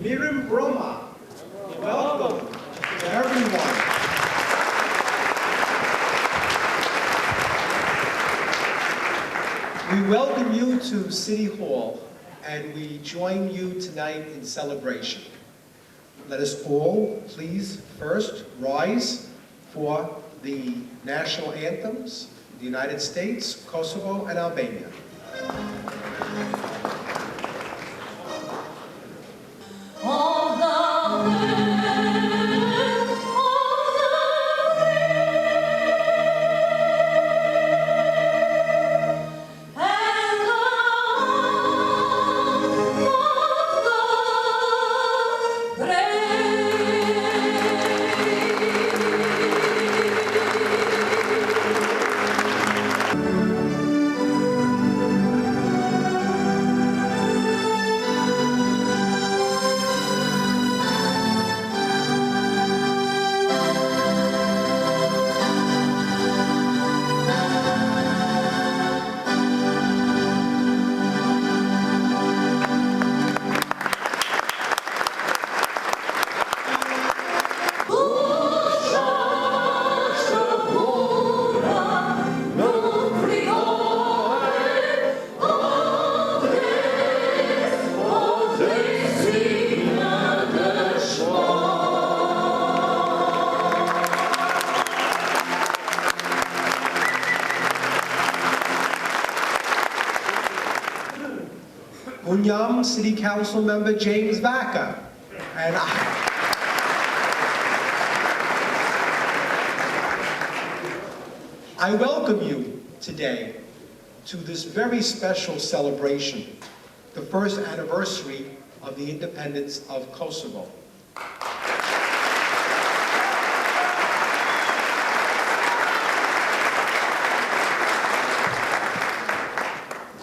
Mirim Broma. Welcome to everyone. We welcome you to City Hall, and we join you tonight in celebration. Let us all please first rise for the national anthems of the United States, Kosovo, and Albania. Unyam City Council Member James Vaca, and I welcome you today to this very special celebration, the first anniversary of the independence of Kosovo.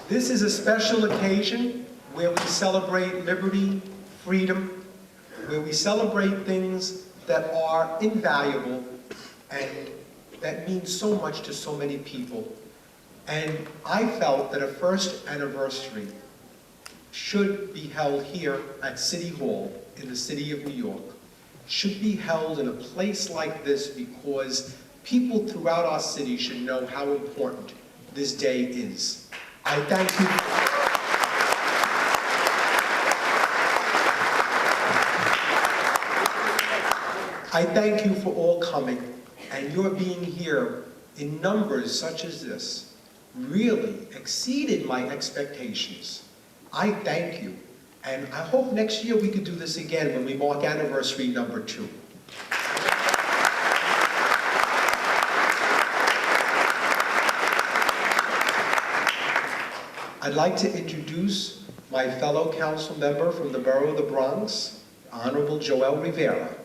This is a special occasion where we celebrate liberty, freedom, where we celebrate things that are invaluable and that mean so much to so many people. And I felt that a first anniversary should be held here at City Hall in the city of New York, should be held in a place like this because people throughout our city should know how important this day is. I thank you. I thank you for all coming, and your being here in numbers such as this really exceeded my expectations. I thank you, and I hope next year we could do this again when we mark anniversary number 2. I'd like to introduce my fellow council member from the Borough of the Bronx, Honorable Joel Rivera.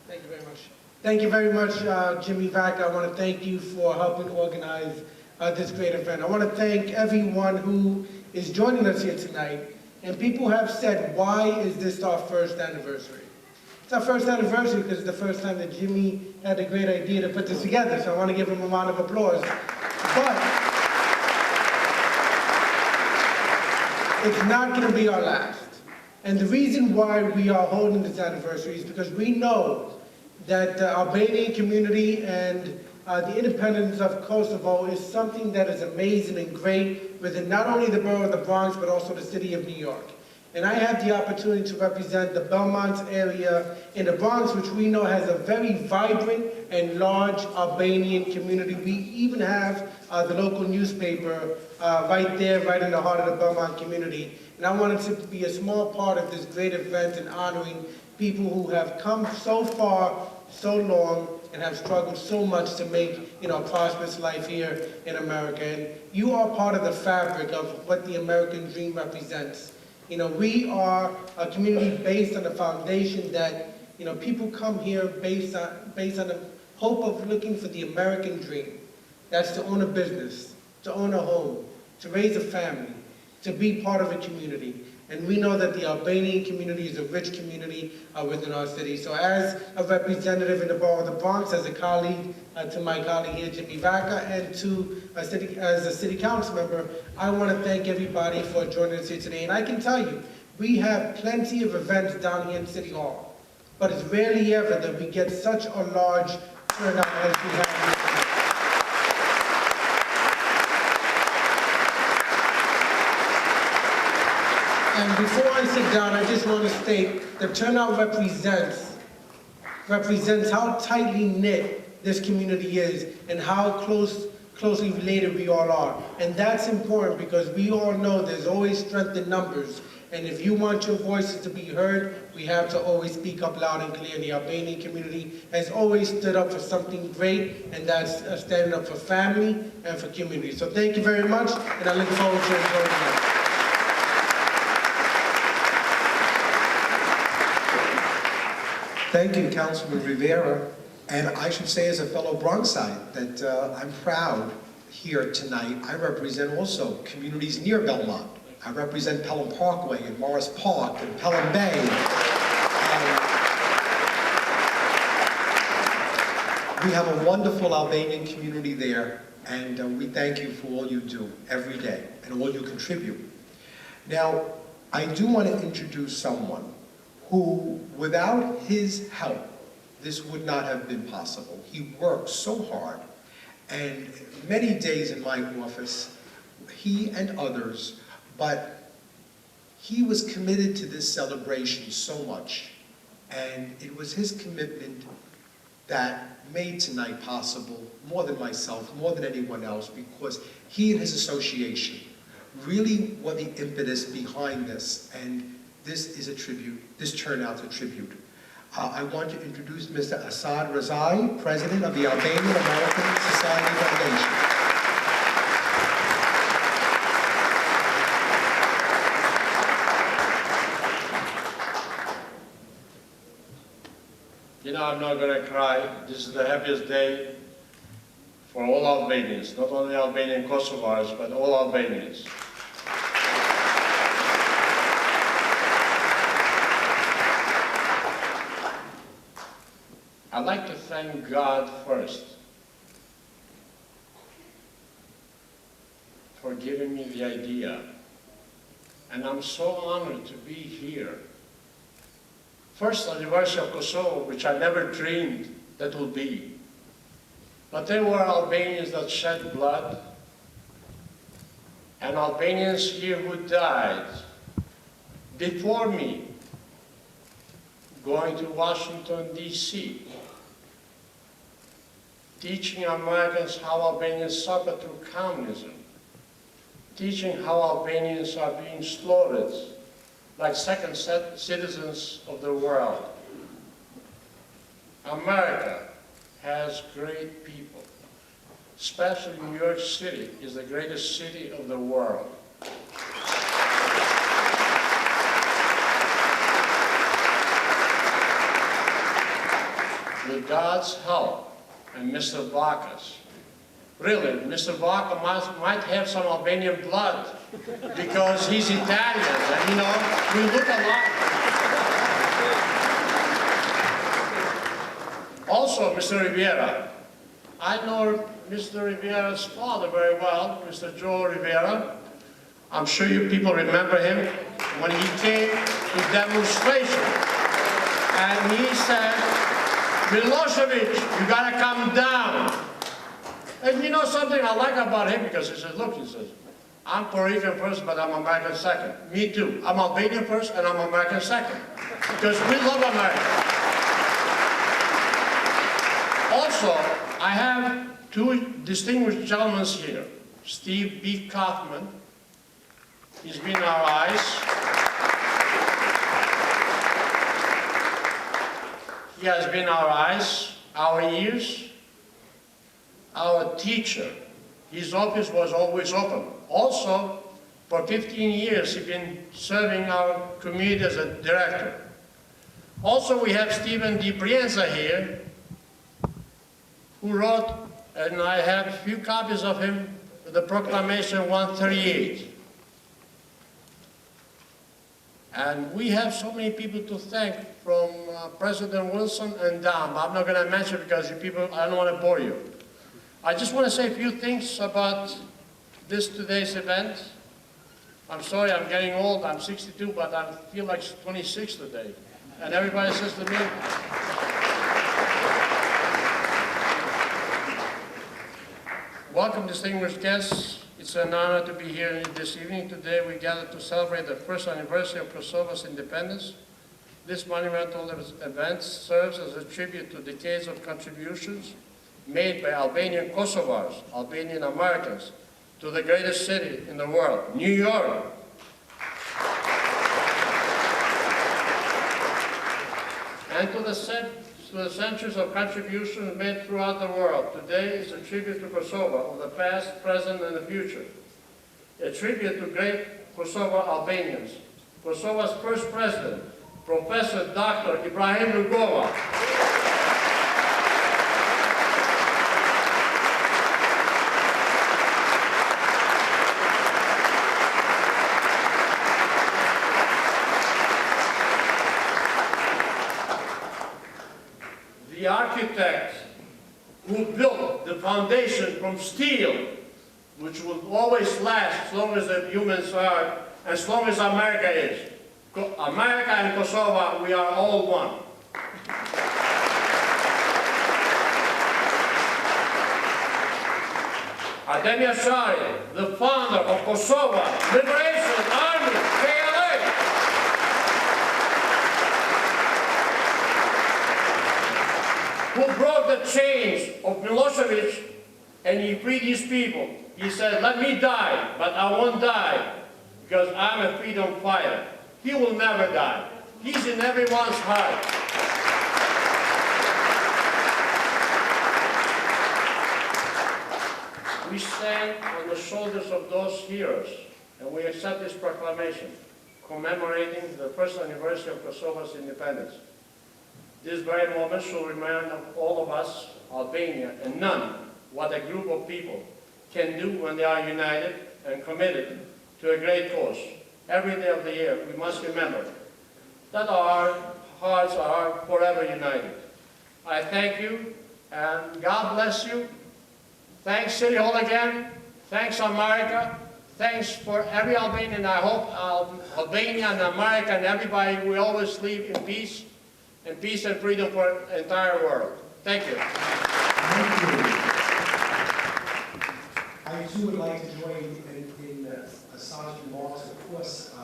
Thank you very much. Thank you very much, Jimmy Vaca. I want to thank you for helping organize this great event. I want to thank everyone who is joining us here tonight. And people have said, why is this our first anniversary? It's our first anniversary because it's the first time that Jimmy had the great idea to put this together, so I want to give him a round of applause. But it's not going to be our last. And the reason why we are holding this anniversary is because we know that the Albanian community and the independence of Kosovo is something that is amazing and great within not only the borough of the Bronx, but also the city of New York. And I have the opportunity to represent the Belmont area in the Bronx, which we know has a very vibrant and large Albanian community. We even have the local newspaper right there, right in the heart of the Belmont community. And I wanted to be a small part of this great event and honoring people who have come so far, so long, and have struggled so much to make, a prosperous life here in America. And you are part of the fabric of what the American dream represents. We are a community based on the foundation that, people come here based on the hope of looking for the American dream. That's to own a business, to own a home, to raise a family, to be part of a community. And we know that the Albanian community is a rich community within our city. So as a representative in the Borough of the Bronx, as a colleague to my colleague here, Jimmy Vaca, and as a city council member, I want to thank everybody for joining us here today. And I can tell you, we have plenty of events down here in City Hall, but it's rarely ever that we get such a large turnout as we have here today. And before I sit down, I just want to state the turnout represents how tightly knit this community is and how closely related we all are. And that's important because we all know there's always strength in numbers. And if you want your voices to be heard, we have to always speak up loud and clear. And the Albanian community has always stood up for something great, and that's standing up for family and for community. So thank you very much, and I look forward to enjoying it. Thank you, Councilman Rivera. And I should say as a fellow Bronxite that I'm proud here tonight. I represent also communities near Belmont. I represent Pelham Parkway and Morris Park and Pelham Bay. We have a wonderful Albanian community there, and we thank you for all you do every day and all you contribute. Now, I do want to introduce someone who, without his help, this would not have been possible. He worked so hard, and many days in my office, he and others, but he was committed to this celebration so much, and it was his commitment that made tonight possible, more than myself, more than anyone else, because he and his association really were the impetus behind this, and this is a tribute, this turnout's a tribute. I want to introduce Mr. Esad Rizai, President of the Albanian American Society Foundation. You know, I'm not going to cry. This is the happiest day for all Albanians, not only Albanian Kosovars, but all Albanians. I'd like to thank God first for giving me the idea. And I'm so honored to be here. First anniversary of Kosovo, which I never dreamed that would be. But there were Albanians that shed blood, and Albanians here who died before me, going to Washington, D.C., teaching Americans how Albanians suffered through communism, teaching how Albanians are being slaughtered like second citizens of the world. America has great people, especially New York City is the greatest city of the world. With God's help, and Mr. Vaca's. Really, Mr. Vaca might have some Albanian blood because he's Italian, and you know, we look alike. Also, Mr. Rivera, I know Mr. Rivera's father very well, Mr. Joe Rivera. I'm sure you people remember him when he came to demonstration, and he said, Milosevic, you gotta come down. And you know something I like about him, because he says, look, he says, I'm Puerto Rican first, but I'm American second. Me too. I'm Albanian first, and I'm American second. Because we love America. Also, I have two distinguished gentlemen here. Steve B. Kaufman. He's been our eyes. He has been our eyes, our ears, our teacher. His office was always open. Also, for 15 years, he's been serving our community as a director. Also, we have Stephen DiPrienza here, who wrote, and I have a few copies of him, the Proclamation 138. And we have so many people to thank, from President Wilson and down. But I'm not going to mention because you people, I don't want to bore you. I just want to say a few things about today's event. I'm sorry, I'm getting old. I'm 62, but I feel like 26 today. And everybody says to me, welcome, distinguished guests. It's an honor to be here this evening. Today we gather to celebrate the first anniversary of Kosovo's independence. This monumental event serves as a tribute to decades of contributions made by Albanian Kosovars, Albanian Americans, to the greatest city in the world, New York. And to the centuries of contributions made throughout the world. Today is a tribute to Kosovo of the past, present, and the future. A tribute to great Kosovo Albanians. Kosovo's first president, Professor Dr. Ibrahim Rugova. The architect who built the foundation from steel, which will always last as long as the humans are, as long as America is. America and Kosovo, we are all one. Ademir Shari, the founder of Kosovo Liberation Army, KLA. Who broke the chains of Milosevic, and he freed his people. He said, let me die, but I won't die, because I'm a freedom fighter. He will never die. He's in everyone's heart. We stand on the shoulders of those heroes, and we accept this proclamation, commemorating the first anniversary of Kosovo's independence. This very moment shall remind all of us, Albania, and none, what a group of people can do when they are united and committed to a great cause. Every day of the year, we must remember that our hearts are forever united. I thank you, and God bless you. Thanks, City Hall again. Thanks, America. Thanks for every Albanian. I hope Albania and America and everybody will always live in peace and freedom for the entire world. Thank you. Thank you. I too would like to join in Esad's remarks, of course,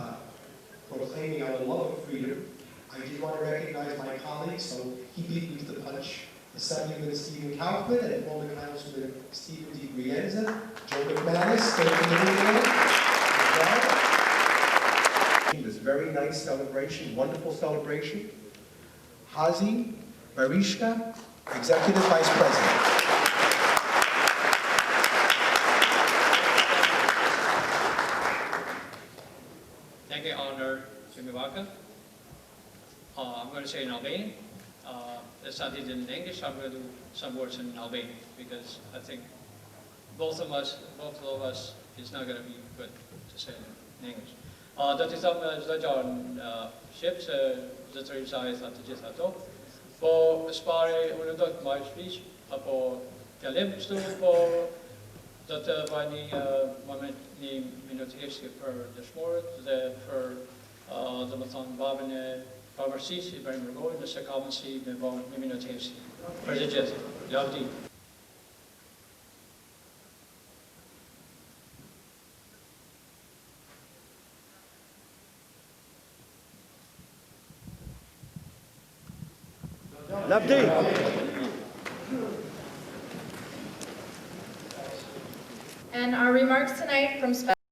proclaiming our love of freedom. I did want to recognize my colleagues, so he beat me to the punch. Assemblyman Stephen Kaufman and former Councilman Stephen D. Brienza, Joe McManus, State Committee. This very nice celebration, wonderful celebration. Hazi Barishka, Executive Vice President. Thank you, Honor Sumiwaka. I'm going to say in Albanian. Esad did in English. I'm going to do some words in Albanian because I think both of us, it's not going to be good to say in English. Do t'i them çdo gjë në shqip se zotëri Rizai tha të gjitha ato. Po spari unë do të marr shpiç apo fjalim kështu, po do të bëj një moment një minutë hiçi për dëshmorët dhe për domethënë babën e pavarësisë Ibrahim Rugoj, nëse ka mundësi me bëj një minutë hiçi. Për të gjithë. Lavdi. And our remarks tonight from